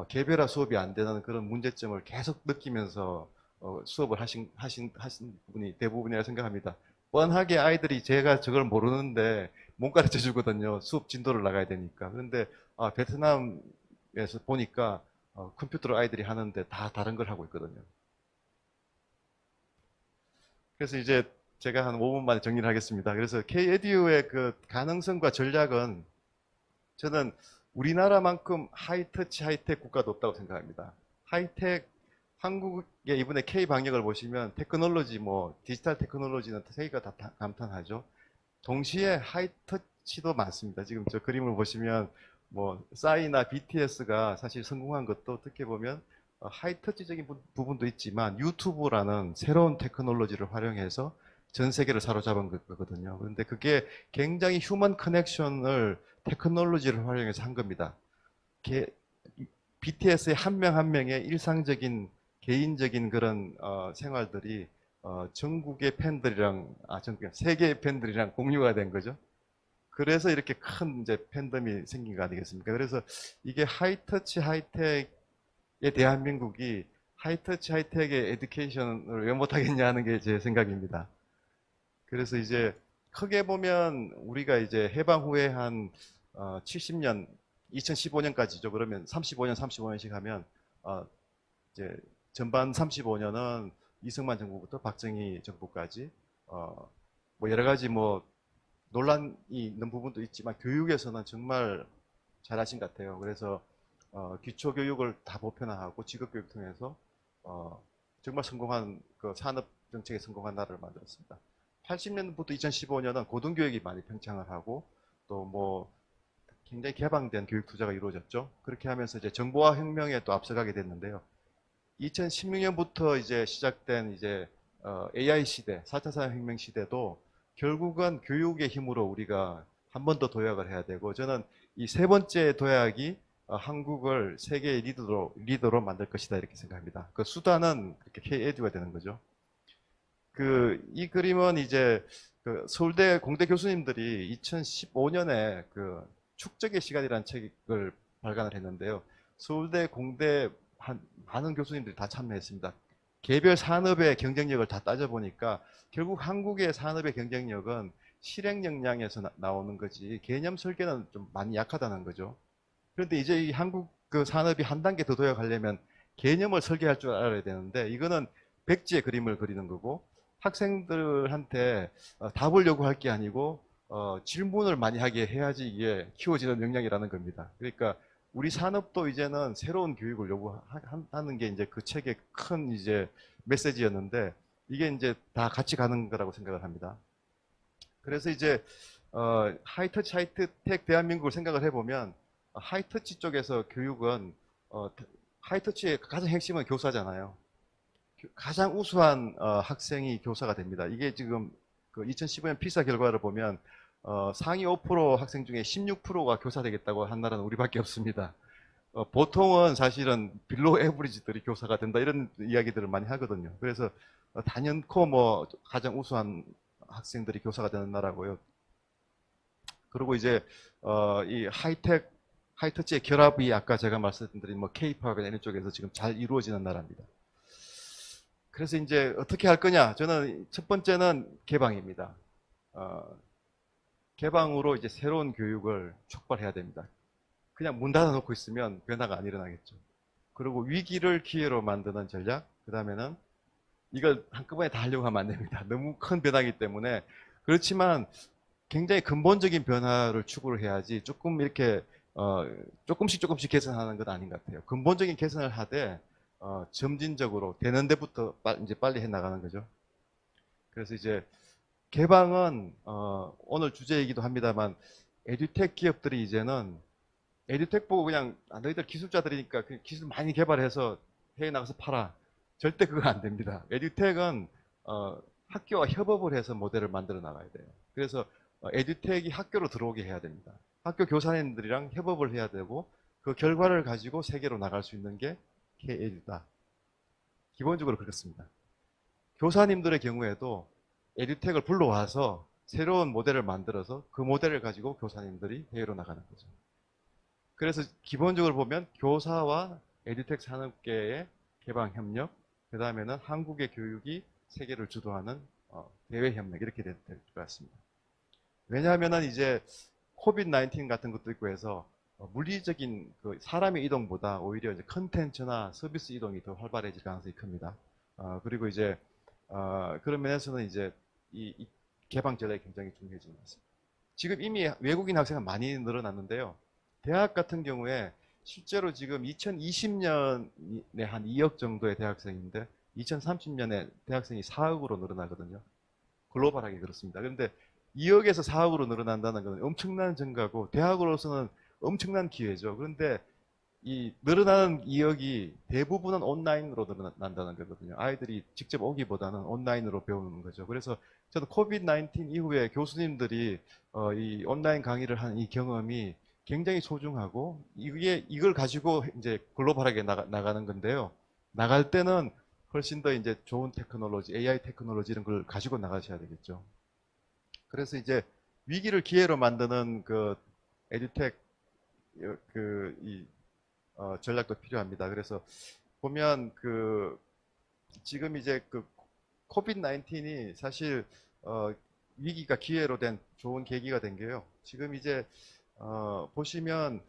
개별화 수업이 안 되는 그런 문제점을 계속 느끼면서 수업을 하신 분이 대부분이라 생각합니다. 뻔하게 아이들이 제가 저걸 모르는데 못 가르쳐 주거든요. 수업 진도를 나가야 되니까. 그런데 베트남에서 보니까 컴퓨터로 아이들이 하는데 다 다른 걸 하고 있거든요. 그래서 이제 제가 한 5분 만에 정리를 하겠습니다. 그래서 K-EDU의 그 가능성과 전략은 저는 우리나라만큼 하이터치 하이텍 국가도 없다고 생각합니다. 하이텍 한국의 이번에 K 방역을 보시면 테크놀로지 뭐 디지털 테크놀로지는 세계가 다 감탄하죠. 동시에 하이터치도 많습니다. 지금 저 그림을 보시면 뭐 싸이나 BTS가 사실 성공한 것도 어떻게 보면 하이터치적인 부분도 있지만 유튜브라는 새로운 테크놀로지를 활용해서 전 세계를 사로잡은 거거든요. 그런데 그게 굉장히 휴먼 커넥션을 테크놀로지를 활용해서 한 겁니다. BTS의 한 명 한 명의 일상적인 개인적인 그런 생활들이 전국의 팬들이랑 세계의 팬들이랑 공유가 된 거죠. 그래서 이렇게 큰 이제 팬덤이 생긴 거 아니겠습니까? 그래서 이게 하이터치 하이텍의 대한민국이 하이터치 하이텍의 에듀케이션을 왜 못하겠냐 하는 게 제 생각입니다. 그래서 이제 크게 보면 우리가 이제 해방 후에 한 70년, 2015년까지죠. 그러면 35년씩 하면 이제 전반 35년은 이승만 정부부터 박정희 정부까지 뭐 여러 가지 뭐 논란이 있는 부분도 있지만 교육에서는 정말 잘하신 것 같아요. 그래서 기초 교육을 다 보편화하고 직업 교육 통해서 정말 성공한 그 산업 정책에 성공한 나라를 만들었습니다. 80년부터 2015년은 고등교육이 많이 팽창을 하고 또 뭐 굉장히 개방된 교육 투자가 이루어졌죠. 그렇게 하면서 이제 정보화 혁명에 또 앞서가게 됐는데요. 2016년부터 이제 시작된 이제 AI 시대, 4차 산업혁명 시대도 결국은 교육의 힘으로 우리가 한 번 더 도약을 해야 되고, 저는 이 세 번째 도약이 한국을 세계의 리더로 만들 것이다 이렇게 생각합니다. 그 수단은 그렇게 K-에듀가 되는 거죠. 이 그림은 이제 그 서울대 공대 교수님들이 2015년에 그 축적의 시간이라는 책을 발간을 했는데요. 서울대 공대 많은 교수님들이 다 참여했습니다. 개별 산업의 경쟁력을 다 따져보니까 결국 한국의 산업의 경쟁력은 실행 역량에서 나오는 거지 개념 설계는 좀 많이 약하다는 거죠. 그런데 이제 이 한국 그 산업이 한 단계 더 도약하려면 개념을 설계할 줄 알아야 되는데, 이거는 백지의 그림을 그리는 거고 학생들한테 답을 요구할 게 아니고 질문을 많이 하게 해야지 이게 키워지는 역량이라는 겁니다. 그러니까 우리 산업도 이제는 새로운 교육을 요구하는 게 이제 그 책의 큰 이제 메시지였는데, 이게 이제 다 같이 가는 거라고 생각을 합니다. 그래서 이제 하이터치 하이텍 대한민국을 생각을 해보면 하이터치 쪽에서 교육은 하이터치의 가장 핵심은 교사잖아요. 가장 우수한 학생이 교사가 됩니다. 이게 지금 그 2015년 피사 결과를 보면 상위 5% 학생 중에 16%가 교사 되겠다고 한 나라는 우리밖에 없습니다. 보통은 사실은 빌로우 에브리지들이 교사가 된다 이런 이야기들을 많이 하거든요. 그래서 단연코 뭐 가장 우수한 학생들이 교사가 되는 나라고요. 그리고 이제 이 하이터치의 결합이 아까 제가 말씀드린 뭐 K-팝이나 이런 쪽에서 지금 잘 이루어지는 나라입니다. 그래서 이제 어떻게 할 거냐? 저는 첫 번째는 개방입니다. 개방으로 이제 새로운 교육을 촉발해야 됩니다. 그냥 문 닫아놓고 있으면 변화가 안 일어나겠죠. 그리고 위기를 기회로 만드는 전략, 그 다음에는 이걸 한꺼번에 다 하려고 하면 안 됩니다. 너무 큰 변화이기 때문에. 그렇지만 굉장히 근본적인 변화를 추구를 해야지 조금 이렇게 조금씩 개선하는 건 아닌 것 같아요. 근본적인 개선을 하되 점진적으로 되는 데부터 이제 빨리 해 나가는 거죠. 그래서 이제 개방은 오늘 주제이기도 합니다만, 에듀텍 기업들이 이제는 에듀텍 보고 그냥 너희들 기술자들이니까 그 기술 많이 개발해서 해외 나가서 팔아. 절대 그건 안 됩니다. 에듀텍은 학교와 협업을 해서 모델을 만들어 나가야 돼요. 그래서 에듀텍이 학교로 들어오게 해야 됩니다. 학교 교사님들이랑 협업을 해야 되고 그 결과를 가지고 세계로 나갈 수 있는 게 K-에듀다. 기본적으로 그렇습니다. 교사님들의 경우에도 에듀텍을 불러와서 새로운 모델을 만들어서 그 모델을 가지고 교사님들이 해외로 나가는 거죠. 그래서 기본적으로 보면 교사와 에듀텍 산업계의 개방 협력, 그 다음에는 한국의 교육이 세계를 주도하는 대외 협력 이렇게 될 것 같습니다. 왜냐하면은 이제 코비드 19 같은 것도 있고 해서 물리적인 그 사람의 이동보다 오히려 이제 컨텐츠나 서비스 이동이 더 활발해질 가능성이 큽니다. 그리고 이제 그런 면에서는 이제 이 개방 전략이 굉장히 중요해지는 것 같습니다. 지금 이미 외국인 학생은 많이 늘어났는데요. 대학 같은 경우에 실제로 지금 2020년에 한 2억 정도의 대학생인데 2030년에 대학생이 4억으로 늘어나거든요. 글로벌하게 그렇습니다. 그런데 2억에서 4억으로 늘어난다는 것은 엄청난 증가고 대학으로서는 엄청난 기회죠. 그런데 이 늘어나는 2억이 대부분은 온라인으로 늘어난다는 거거든요. 아이들이 직접 오기보다는 온라인으로 배우는 거죠. 그래서 저는 코비드 19 이후에 교수님들이 이 온라인 강의를 하는 이 경험이 굉장히 소중하고 이걸 가지고 이제 글로벌하게 나가는 건데요. 나갈 때는 훨씬 더 이제 좋은 테크놀로지, AI 테크놀로지 이런 걸 가지고 나가셔야 되겠죠. 그래서 이제 위기를 기회로 만드는 그 에듀텍 전략도 필요합니다. 그래서 보면 지금 이제 코비드 19이 사실 위기가 기회로 된 좋은 계기가 된 게요. 지금 이제 보시면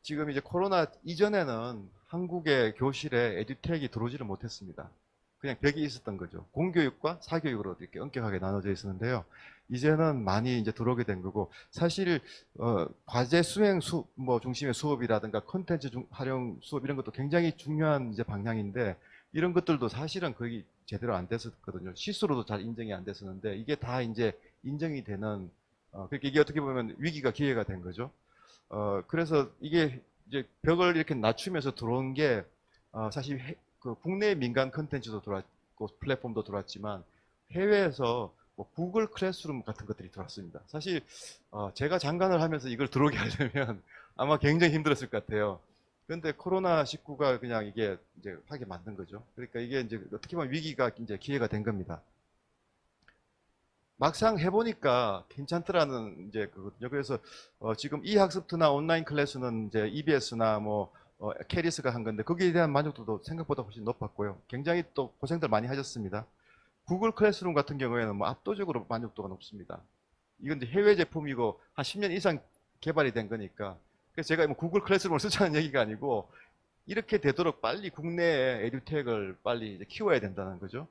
지금 이제 코로나 이전에는 한국의 교실에 에듀텍이 들어오지를 못했습니다. 그냥 벽이 있었던 거죠. 공교육과 사교육으로 이렇게 엄격하게 나눠져 있었는데요. 이제는 많이 이제 들어오게 된 거고, 사실 과제 수행 중심의 수업이라든가 콘텐츠 활용 수업 이런 것도 굉장히 중요한 이제 방향인데, 이런 것들도 사실은 거의 제대로 안 됐었거든요. 시스로도 잘 인정이 안 됐었는데 이게 다 이제 인정이 되는 그러니까 이게 어떻게 보면 위기가 기회가 된 거죠. 그래서 이게 이제 벽을 이렇게 낮추면서 들어온 게 사실 국내 민간 컨텐츠도 들어왔고 플랫폼도 들어왔지만 해외에서 뭐 구글 클래스룸 같은 것들이 들어왔습니다. 사실 제가 장관을 하면서 이걸 들어오게 하려면 아마 굉장히 힘들었을 것 같아요. 그런데 코로나19가 그냥 이게 이제 하게 만든 거죠. 그러니까 이게 이제 어떻게 보면 위기가 이제 기회가 된 겁니다. 막상 해보니까 괜찮더라는 이제 그거든요. 그래서 지금 이학습투나 온라인 클래스는 이제 EBS나 뭐 캐리스가 한 건데 거기에 대한 만족도도 생각보다 훨씬 높았고요. 굉장히 또 고생들 많이 하셨습니다. 구글 클래스룸 같은 경우에는 뭐 압도적으로 만족도가 높습니다. 이건 이제 해외 제품이고 한 10년 이상 개발이 된 거니까. 그래서 제가 뭐 구글 클래스룸을 쓰자는 얘기가 아니고 이렇게 되도록 빨리 국내에 에듀텍을 빨리 이제 키워야 된다는 거죠.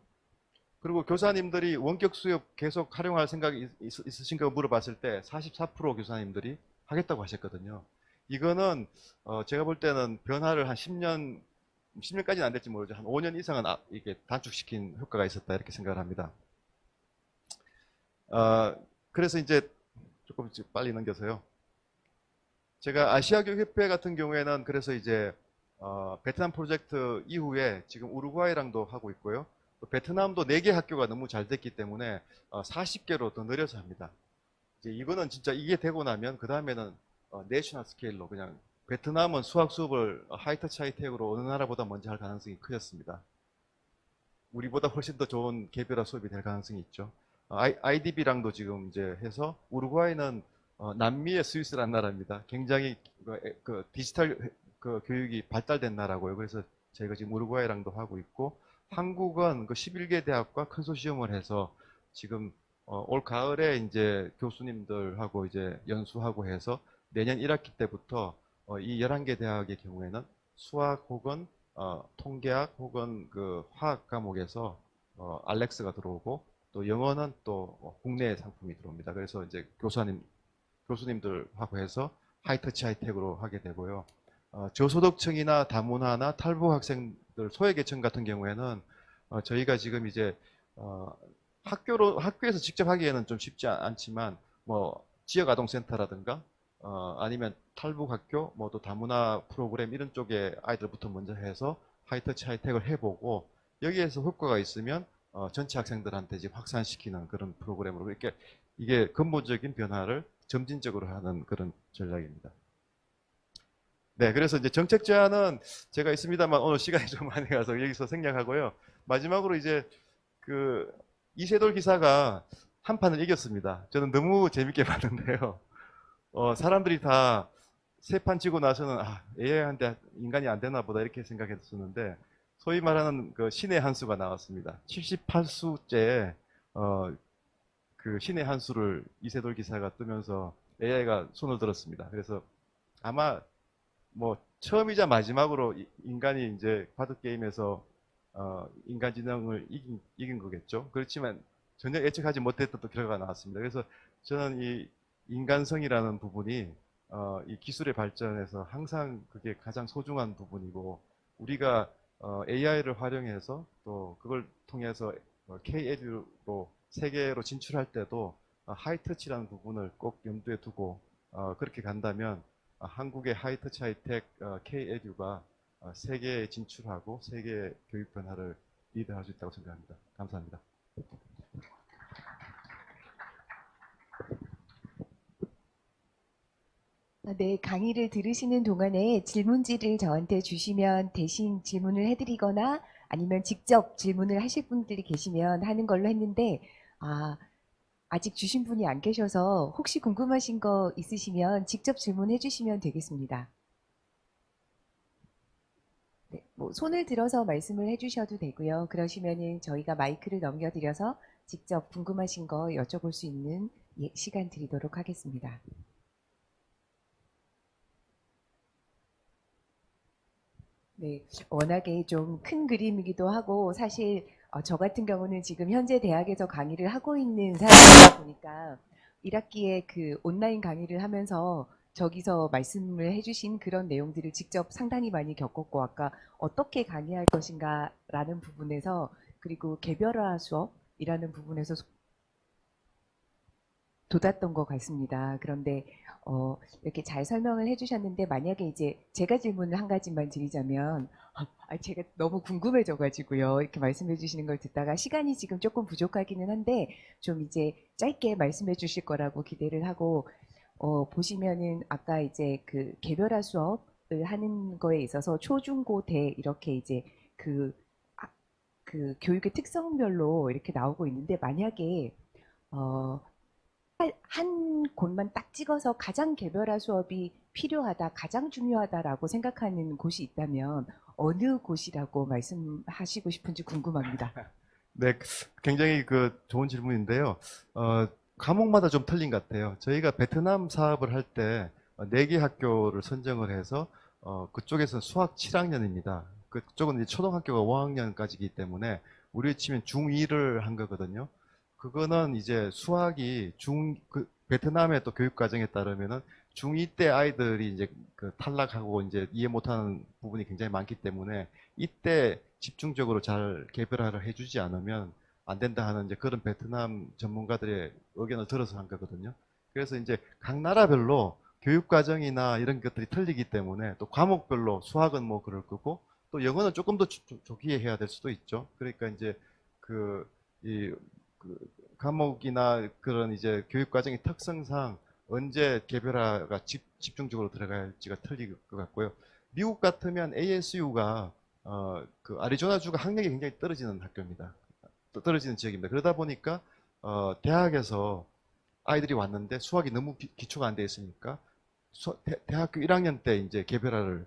그리고 교사님들이 원격 수업 계속 활용할 생각이 있으신가 물어봤을 때 44% 교사님들이 하겠다고 하셨거든요. 이거는 제가 볼 때는 변화를 한 10년까지는 안 될지 모르죠. 한 5년 이상은 이게 단축시킨 효과가 있었다 이렇게 생각을 합니다. 그래서 이제 조금 빨리 넘겨서요. 제가 아시아교육협회 같은 경우에는 그래서 이제 베트남 프로젝트 이후에 지금 우루과이랑도 하고 있고요. 또 베트남도 4개 학교가 너무 잘 됐기 때문에 40개로 더 늘려서 합니다. 이제 이거는 진짜 이게 되고 나면 그 다음에는 내셔널 스케일로 그냥 베트남은 수학 수업을 하이터치 하이텍으로 어느 나라보다 먼저 할 가능성이 크셨습니다. 우리보다 훨씬 더 좋은 개별화 수업이 될 가능성이 있죠. IDB랑도 지금 이제 해서 우루과이는 남미의 스위스라는 나라입니다. 굉장히 그 디지털 그 교육이 발달된 나라고요. 그래서 저희가 지금 우루과이랑도 하고 있고 한국은 그 11개 대학과 컨소시엄을 해서 지금 올 가을에 이제 교수님들하고 이제 연수하고 해서 내년 1학기 때부터 이 11개 대학의 경우에는 수학 혹은 통계학 혹은 그 화학 과목에서 알렉스가 들어오고 또 영어는 또 국내 상품이 들어옵니다. 그래서 이제 교수님들하고 해서 하이터치 하이텍으로 하게 되고요. 저소득층이나 다문화나 탈북 학생들 소외계층 같은 경우에는 저희가 지금 이제 학교에서 직접 하기에는 좀 쉽지 않지만 뭐 지역아동센터라든가 아니면 탈북학교 뭐 또 다문화 프로그램 이런 쪽에 아이들부터 먼저 해서 하이터치 하이텍을 해보고 여기에서 효과가 있으면 전체 학생들한테 이제 확산시키는 그런 프로그램으로 이렇게 이게 근본적인 변화를 점진적으로 하는 그런 전략입니다. 네, 그래서 이제 정책 제안은 제가 있습니다만 오늘 시간이 좀 많이 가서 여기서 생략하고요. 마지막으로 이제 그 이세돌 기사가 한 판을 이겼습니다. 저는 너무 재밌게 봤는데요. 사람들이 다 세 판 치고 나서는 AI한테 인간이 안 되나 보다 이렇게 생각했었는데 소위 말하는 그 신의 한 수가 나왔습니다. 78수째 그 신의 한 수를 이세돌 기사가 뜨면서 AI가 손을 들었습니다. 그래서 아마 뭐 처음이자 마지막으로 인간이 이제 바둑게임에서 인간지능을 이긴 거겠죠. 그렇지만 전혀 예측하지 못했던 또 결과가 나왔습니다. 그래서 저는 이 인간성이라는 부분이 이 기술의 발전에서 항상 그게 가장 소중한 부분이고 우리가 AI를 활용해서 또 그걸 통해서 K-에듀로 세계로 진출할 때도 하이터치라는 부분을 꼭 염두에 두고 그렇게 간다면 한국의 하이터치 하이텍 K-에듀가 세계에 진출하고 세계 교육 변화를 리드할 수 있다고 생각합니다. 감사합니다. 네, 강의를 들으시는 동안에 질문지를 저한테 주시면 대신 질문을 해드리거나 아니면 직접 질문을 하실 분들이 계시면 하는 걸로 했는데, 아직 주신 분이 안 계셔서 혹시 궁금하신 거 있으시면 직접 질문해 주시면 되겠습니다. 네, 뭐 손을 들어서 말씀을 해주셔도 되고요. 그러시면은 저희가 마이크를 넘겨드려서 직접 궁금하신 거 여쭤볼 수 있는 시간 드리도록 하겠습니다. 네, 워낙에 좀 큰 그림이기도 하고 사실 저 같은 경우는 지금 현재 대학에서 강의를 하고 있는 사람이다 보니까 1학기에 그 온라인 강의를 하면서 저기서 말씀을 해주신 그런 내용들을 직접 상당히 많이 겪었고 아까 어떻게 강의할 것인가라는 부분에서 그리고 개별화 수업이라는 부분에서 돋았던 것 같습니다. 그런데 이렇게 잘 설명을 해주셨는데 만약에 이제 제가 질문을 한 가지만 드리자면 제가 너무 궁금해져가지고요. 이렇게 말씀해 주시는 걸 듣다가 시간이 지금 조금 부족하기는 한데 좀 이제 짧게 말씀해 주실 거라고 기대를 하고 보시면은 아까 이제 그 개별화 수업을 하는 거에 있어서 초, 중, 고, 대 이렇게 이제 그, 아, 그 교육의 특성별로 이렇게 나오고 있는데 만약에 어, 한 곳만 딱 찍어서 가장 개별화 수업이 필요하다, 가장 중요하다라고 생각하는 곳이 있다면 어느 곳이라고 말씀하시고 싶은지 궁금합니다. 네, 굉장히 좋은 질문인데요. 과목마다 좀 틀린 것 같아요. 저희가 베트남 사업을 할 때 4개 학교를 선정을 해서 그쪽에서 수학 7학년입니다. 그쪽은 이제 초등학교가 5학년까지이기 때문에 우리 치면 중2를 한 거거든요. 그거는 이제 수학이 베트남의 또 교육 과정에 따르면은 중2 때 아이들이 이제 탈락하고 이제 이해 못하는 부분이 굉장히 많기 때문에 이때 집중적으로 잘 개별화를 해주지 않으면 안 된다 하는 이제 그런 베트남 전문가들의 의견을 들어서 한 거거든요. 그래서 이제 각 나라별로 교육 과정이나 이런 것들이 틀리기 때문에 또 과목별로 수학은 뭐 그럴 거고 또 영어는 조금 더 조기에 해야 될 수도 있죠. 그러니까 이제 그, 이, 그 과목이나 그런 이제 교육 과정의 특성상 언제 개별화가 집중적으로 들어갈지가 틀릴 것 같고요. 미국 같으면 ASU가 그 아리조나주가 학력이 굉장히 떨어지는 학교입니다. 떨어지는 지역입니다. 그러다 보니까 대학에서 아이들이 왔는데 수학이 너무 기초가 안 돼 있으니까 대학교 1학년 때 이제 개별화를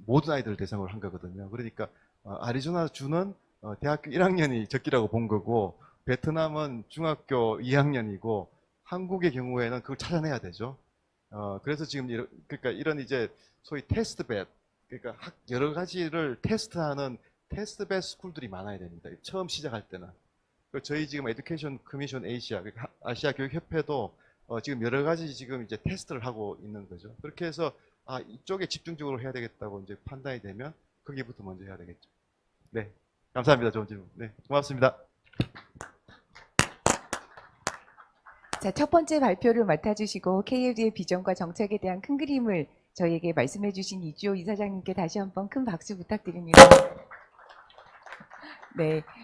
모든 아이들 대상으로 한 거거든요. 그러니까 아리조나주는 대학교 1학년이 적기라고 본 거고 베트남은 중학교 2학년이고 한국의 경우에는 그걸 찾아내야 되죠. 그래서 지금 그러니까 이런 이제 소위 테스트벳, 그러니까 여러 가지를 테스트하는 테스트벳 스쿨들이 많아야 됩니다. 처음 시작할 때는. 저희 지금 에듀케이션 커미션 아시아, 그러니까 아시아 교육협회도 지금 여러 가지 지금 이제 테스트를 하고 있는 거죠. 그렇게 해서 이쪽에 집중적으로 해야 되겠다고 이제 판단이 되면 거기부터 먼저 해야 되겠죠. 네, 감사합니다. 좋은 질문. 네, 고맙습니다. 자, 첫 번째 발표를 맡아주시고 KLD의 비전과 정책에 대한 큰 그림을 저희에게 말씀해 주신 이주호 이사장님께 다시 한번 큰 박수 부탁드립니다. 네.